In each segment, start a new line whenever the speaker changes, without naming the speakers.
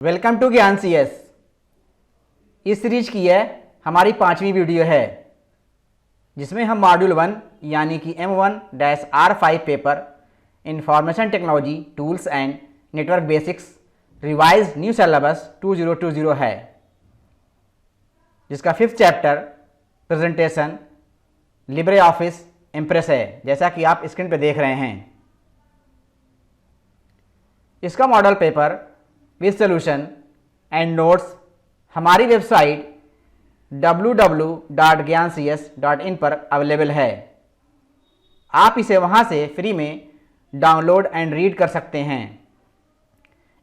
Welcome to ज्ञान CS। इस series की यह हमारी 5वीं वीडियो है जिसमें हम मॉड्यूल 1 यानी कि M1-R5 paper information technology tools and network basics revise new syllabus 2020 है, जिसका 5th chapter presentation LibreOffice impress है, जैसा कि आप स्क्रीन पर देख रहे हैं। इसका model paper with solution and notes हमारी वेबसाइट www.gyancs.in पर अवेलेबल है। आप इसे वहां से फ्री में डाउनलोड एंड रीड कर सकते हैं।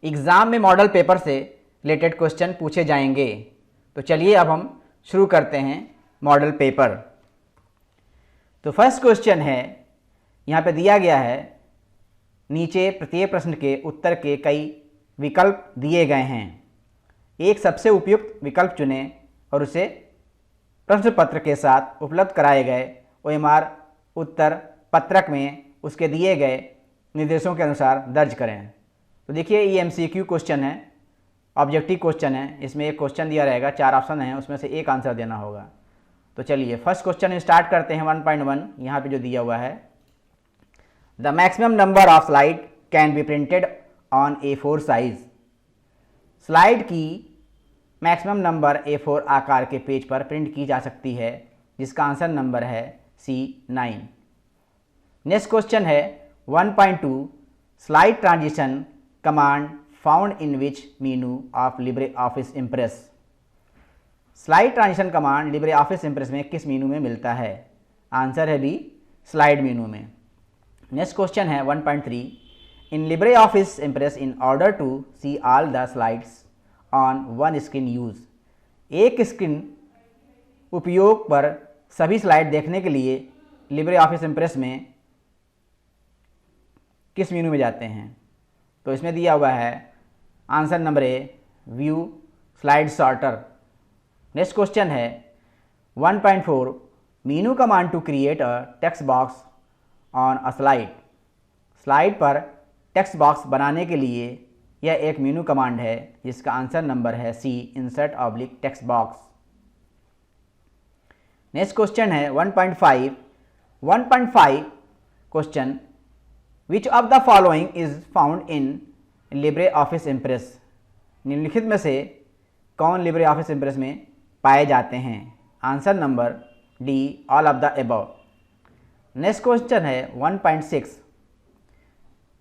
एग्ज़ाम में मॉडल पेपर से रिलेटेड क्वेश्चन पूछे जाएंगे। तो चलिए अब हम शुरू करते हैं मॉडल पेपर। तो फर्स्ट क्वेश्चन है, यहाँ पे दिया गया है, नीचे प्रत्येक प्रश्न के उत्तर के कई विकल्प दिए गए हैं। एक सबसे उपयुक्त विकल्प चुनें और उसे प्रश्न पत्र के साथ उपलब्ध कराए गए OMR उत्तर पत्रक में उसके दिए गए निर्देशों के अनुसार दर्ज करें। तो देखिए, ये MCQ क्वेश्चन है, ऑब्जेक्टिव क्वेश्चन है। इसमें एक क्वेश्चन दिया रहेगा, 4 ऑप्शन हैं, उसमें से एक आंसर देना होगा। तो चलिए फर्स्ट क्वेश्चन स्टार्ट करते हैं। 1.1 यहाँ पे जो दिया हुआ है, the maximum number of slide can be printed on A4 size. Slide की मैक्सिमम नंबर A4 आकार के पेज पर प्रिंट की जा सकती है, जिसका आंसर नंबर है C9। नेक्स्ट क्वेश्चन है 1.2 slide transition command found in which menu of Libre office Impress. Slide transition command Libre office Impress में किस मेनू में मिलता है? आंसर है बी, स्लाइड मेनू में। नेक्स्ट क्वेश्चन है 1.3 in LibreOffice Impress in order to see all the slides on one screen use. एक screen उपयोग पर सभी स्लाइड देखने के लिए लिब्रे ऑफिस इम्प्रेस में किस मेनू में जाते हैं? तो इसमें दिया हुआ है answer number A, view slide sorter. Next question है 1.4 menu command to create a text box on a slide. Slide पर टेक्स्ट बॉक्स बनाने के लिए यह एक मेनू कमांड है, जिसका आंसर नंबर है C, insert oblique text box. Next question है 1.5 question, which of the following is found in LibreOffice Impress. निम्नलिखित में से कौन लिब्रे ऑफिस इम्प्रेस में पाए जाते हैं? Answer number D, all of the above. Next question है 1.6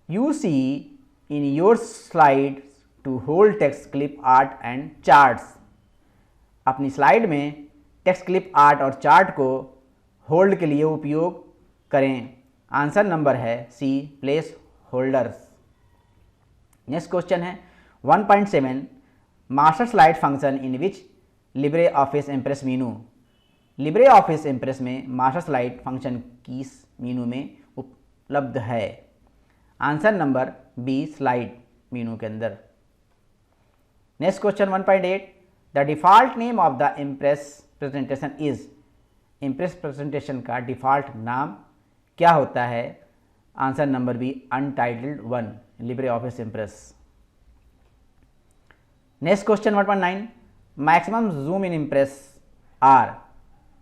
you see in your slide to hold text clip art and charts. अपनी स्लाइड में टेक्स्ट क्लिप आर्ट और चार्ट को होल्ड के लिए उपयोग करें। आंसर नंबर है C, placeholders. Next question है 1.7 master slide function in which LibreOffice Impress menu. LibreOffice Impress में मास्टर स्लाइड फंक्शन किस मेनू में उपलब्ध है? Answer number B, slide menu के अंदर। Next question 1.8 the default name of the Impress presentation is. Impress presentation का default नाम क्या होता है? Answer number B, untitled 1, LibreOffice Impress. Next question 1.9 maximum zoom in Impress are.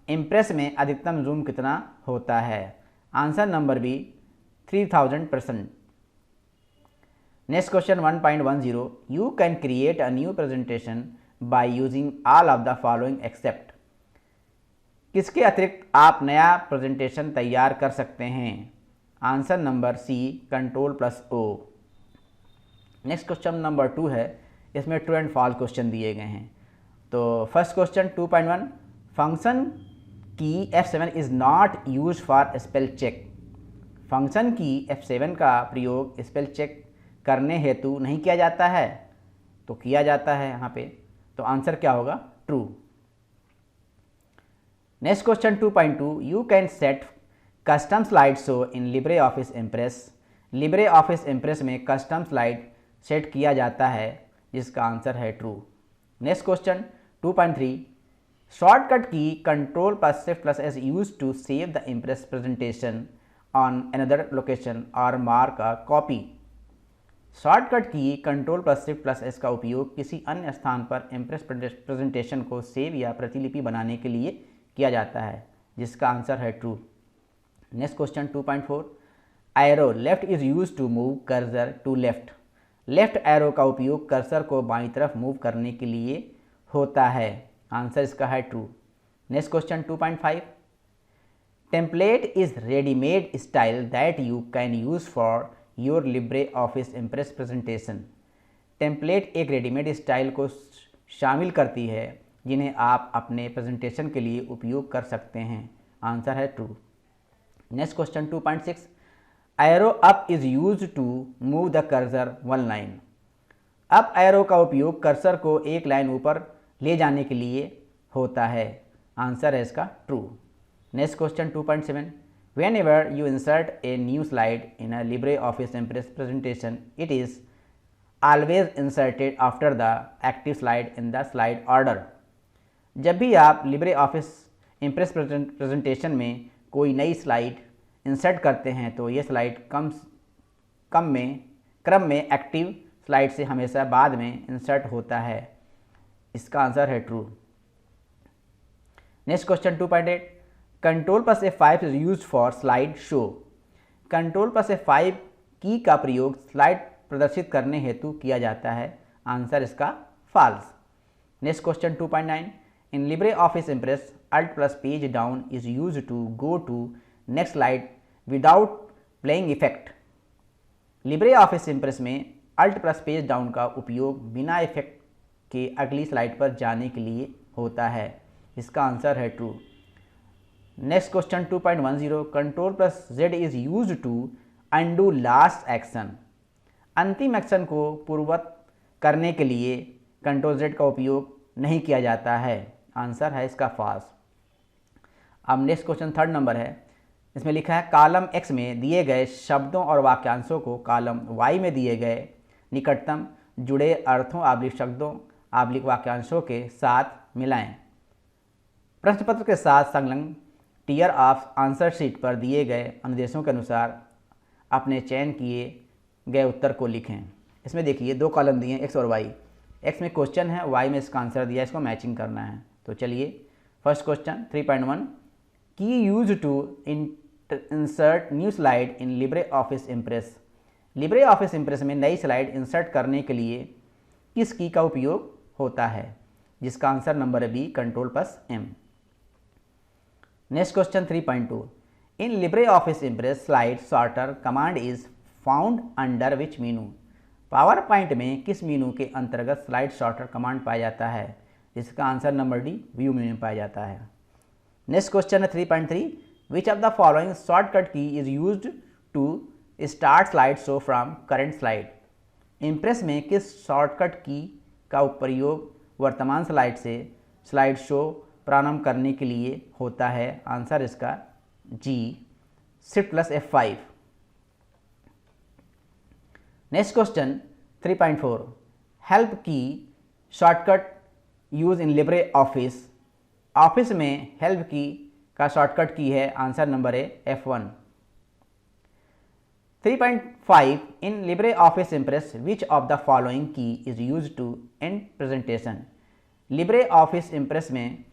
Impress में अधिकतम zoom कितना होता है? Answer number B, 3000%। Next question 1.10 you can create a new presentation by using all of the following except. किसके अतिरिक्त आप नया presentation तैयार कर सकते हैं? Answer number C, Ctrl+O। Next question number 2 है, इसमें ट्रू एंड फॉल्स क्वेश्चन दिए गए हैं। तो first question 2.1 function key F7 is not use for spell check. Function key F7 का प्रयोग स्पेल चेक करने हेतु नहीं किया जाता है, तो किया जाता है यहाँ पे। तो आंसर क्या होगा? True. Next question 2.2 you can set custom slide show in LibreOffice Impress. LibreOffice Impress में कस्टम स्लाइड सेट किया जाता है, जिसका आंसर है true. Next question 2.3 shortcut key Ctrl+Shift+S use to save the Impress presentation on another location और mark a copy. Shortcut key control plus shift plus S का उपयोग किसी अन्य स्थान पर इम्प्रेस प्रेजेंटेशन को सेव या प्रतिलिपि बनाने के लिए किया जाता है, जिसका आंसर है true. Next question 2.4, arrow left is use to move cursor to left. Left arrow का उपयोग कर्सर को बाईं तरफ मूव करने के लिए होता है, आंसर इसका है true. Next question 2.5, template is readymade style that you can use for your Libre office impress presentation. Template एक रेडीमेड स्टाइल को शामिल करती है जिन्हें आप अपने प्रेजेंटेशन के लिए उपयोग कर सकते हैं, आंसर है true. Next question 2.6, arrow up is use to move the cursor one line. Up arrow का उपयोग कर्सर को एक लाइन ऊपर ले जाने के लिए होता है, आंसर है इसका true. Next question 2.7, whenever you insert a new slide in a LibreOffice Impress presentation, it is always inserted after the active slide in the slide order। जब भी आप LibreOffice Impress प्रेजेंटेशन में कोई नई स्लाइड इंसर्ट करते हैं तो ये स्लाइड क्रम में एक्टिव स्लाइड से हमेशा बाद में इंसर्ट होता है, इसका आंसर है true. Next question 2.8, control plus F5 is use for slide show. Control plus F5 की का प्रयोग स्लाइड प्रदर्शित करने हेतु किया जाता है, आंसर इसका false. Next question 2.9, in LibreOffice Impress alt plus page down is use to go to next slide without playing effect. LibreOffice Impress में अल्ट प्लस पेज डाउन का उपयोग बिना इफेक्ट के अगली स्लाइड पर जाने के लिए होता है, इसका आंसर है true. Next question 2.10, control plus Z is use to undo last action. अंतिम एक्शन को पूर्ववत करने के लिए कंट्रोल Z का उपयोग नहीं किया जाता है, आंसर है इसका फॉल्स। अब नेक्स्ट क्वेश्चन 3rd नंबर है, इसमें लिखा है कॉलम X में दिए गए शब्दों और वाक्यांशों को कॉलम Y में दिए गए निकटतम जुड़े अर्थों / शब्दों / वाक्यांशों के साथ मिलाएं। प्रश्न पत्र के साथ संलग्न टियर ऑफ आंसर शीट पर दिए गए अनुदेशों के अनुसार अपने चयन किए गए उत्तर को लिखें। इसमें देखिए 2 कॉलम दिए हैं, एक्स और वाई। एक्स में क्वेश्चन है, वाई में इसका आंसर दिया है, इसको मैचिंग करना है। तो चलिए first question 3.1, key use to insert new slide in LibreOffice Impress. LibreOffice Impress में नई स्लाइड इंसर्ट करने के लिए किस की का उपयोग होता है, जिसका आंसर नंबर है B, control plus M। Next question 3.2, in LibreOffice Impress slide sorter command is found under which menu. PowerPoint में किस मीनू के अंतर्गत स्लाइड सॉर्टर कमांड पाया जाता है, इसका answer number D, view menu में पाया जाता है। नेक्स्ट क्वेश्चन है 3.3, which of the following shortcut key is used to start slide show from current slide. Impress में किस शॉर्टकट की का प्रयोग वर्तमान स्लाइड से स्लाइड शो प्रारंभ करने के लिए होता है, आंसर इसका G, shift plus F5। Next question 3.4, help key shortcut use in LibreOffice. Office में हेल्प की का शॉर्टकट की है, आंसर नंबर है F1। 3.5, in LibreOffice Impress which of the following key is use to end presentation. LibreOffice Impress में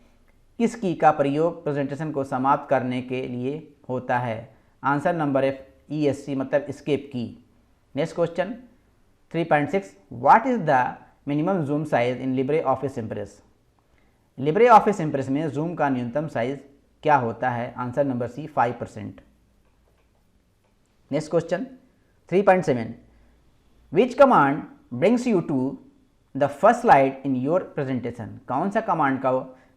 किस key का प्रयोग presentation को समाप्त करने के लिए होता है, आंसर नंबर है ESC मतलब escape key. Next question 3.6, what is the minimum zoom size in LibreOffice Impress. LibreOffice Impress में जूम का न्यूनतम साइज क्या होता है, answer number C, 5%। Next question 3.7, which command brings you to the first slide in your presentation. कौन सा command का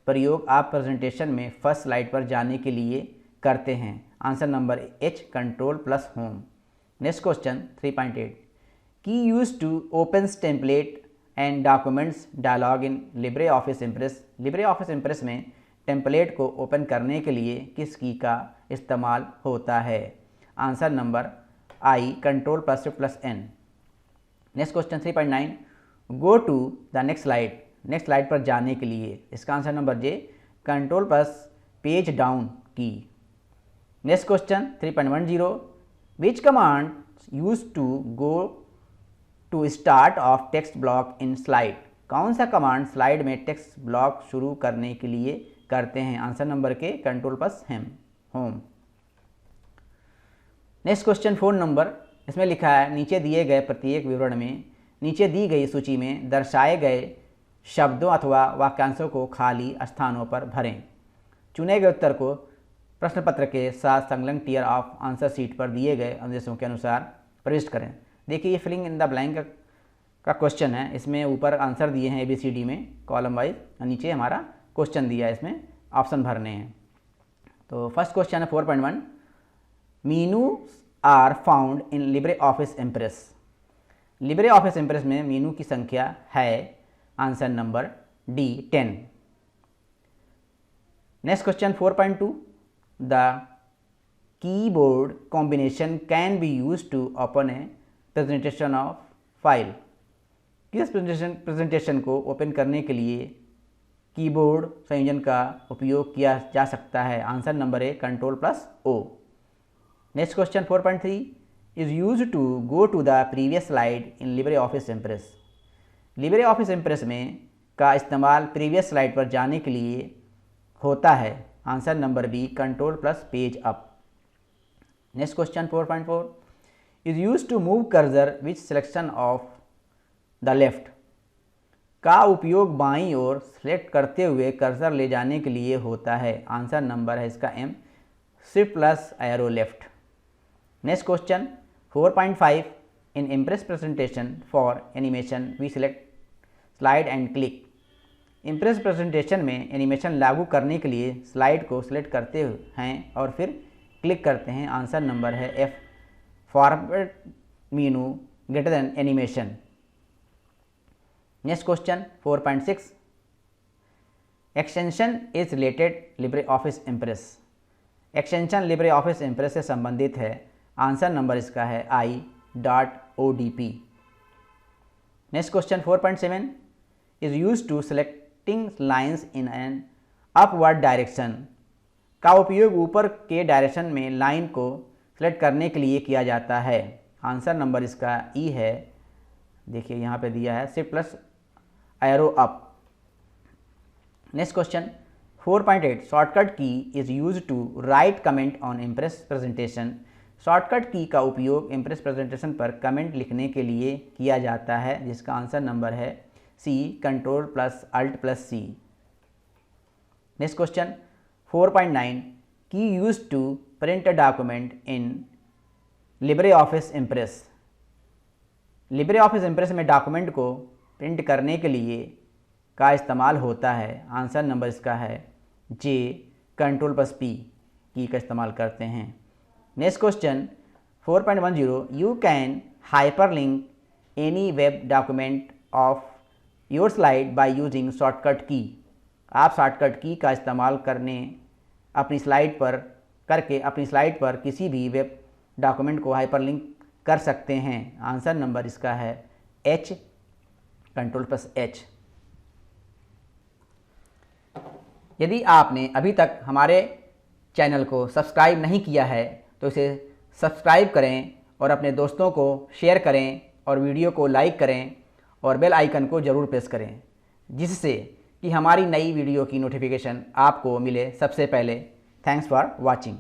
प्रयोग आप प्रेजेंटेशन में फर्स्ट स्लाइड पर जाने के लिए करते हैं, answer number H, control plus home. Next question 3.8, key use to opens template and documents dialog in LibreOffice Impress. LibreOffice Impress में टेम्पलेट को ओपन करने के लिए किस की का इस्तेमाल होता है, answer number I, control plus N। Next question 3.9, go to the next slide. Next slide पर जाने के लिए इसका answer number J, control plus page down की। Next question 3.10, which command use to go to start of text block in slide, कौन सा command slide में text block शुरू करने के लिए करते हैं? Answer number K control plus home. Next question 4 number, इसमें लिखा है नीचे दिए गए प्रत्येक विवरण में नीचे दी गई सूची में दर्शाए गए शब्दों अथवा वाक्यांशों को खाली स्थानों पर भरें। चुने गए उत्तर को प्रश्न पत्र के साथ संलग्न टियर ऑफ आंसर शीट पर दिए गए आदेशों के अनुसार प्रविष्ट करें। देखिए ये फिलिंग इन द ब्लैंक का क्वेश्चन है। इसमें ऊपर आंसर दिए हैं ABCD में कॉलम वाइज, नीचे हमारा क्वेश्चन दिया है, इसमें ऑप्शन भरने हैं। तो फर्स्ट क्वेश्चन है 4.1, menu are found in LibreOffice Impress. LibreOffice Impress में मीनू की संख्या है answer number D 10। Next question 4.2, the keyboard combination can be use to open a presentation of file. किस presentation को open करने के लिए कीबोर्ड संयोजन का उपयोग किया जा सकता है? Answer number A control plus O। Next question 4.3, is use to go to the previous slide in LibreOffice Impress. LibreOffice Impress में का इस्तेमाल प्रीवियस स्लाइड पर जाने के लिए होता है। Answer number B control plus page up. Next question 4.4, is use to move cursor which selection of the left. का उपयोग बाईं ओर सेलेक्ट करते हुए कर्सर ले जाने के लिए होता है। आंसर नंबर है इसका M shift plus arrow left. Next question 4.5, in Impress presentation for animation we select slide and click. Impress presentation में एनिमेशन लागू करने के लिए स्लाइड को सिलेक्ट करते हैं और फिर क्लिक करते हैं। आंसर नंबर है F forward menu greater than animation. Next question 4.6, extension is related LibreOffice Impress. Extension LibreOffice Impress से संबंधित है। आंसर नंबर इसका है I.ODP। Next question 4.7, is use to selecting lines in an upward direction. का उपयोग ऊपर के direction में लाइन को सेलेक्ट करने के लिए किया जाता है। आंसर नंबर इसका E है। देखिए यहाँ पे दिया है shift plus arrow up. Next question 4.8, shortcut key is use to write comment on Impress presentation. Shortcut key का उपयोग इम्प्रेस प्रेजेंटेशन पर कमेंट लिखने के लिए किया जाता है, जिसका आंसर नंबर है C control plus alt plus C। Next question 4.9, key use to print a document in LibreOffice Impress. LibreOffice Impress में डॉक्यूमेंट को प्रिंट करने के लिए का इस्तेमाल होता है। आंसर नंबर इसका है J कंट्रोल प्लस P की का इस्तेमाल करते हैं। Next question 4.10, you can hyperlink any web document of your slide by using shortcut की। आप शॉर्टकट की का इस्तेमाल करके अपनी स्लाइड पर किसी भी वेब डॉक्यूमेंट को हाइपरलिंक कर सकते हैं। आंसर नंबर इसका है H कंट्रोल प्लस H। यदि आपने अभी तक हमारे चैनल को सब्सक्राइब नहीं किया है तो इसे सब्सक्राइब करें और अपने दोस्तों को शेयर करें और वीडियो को लाइक करें और बेल आइकन को ज़रूर प्रेस करें, जिससे कि हमारी नई वीडियो की नोटिफिकेशन आपको मिले सबसे पहले। Thanks for watching.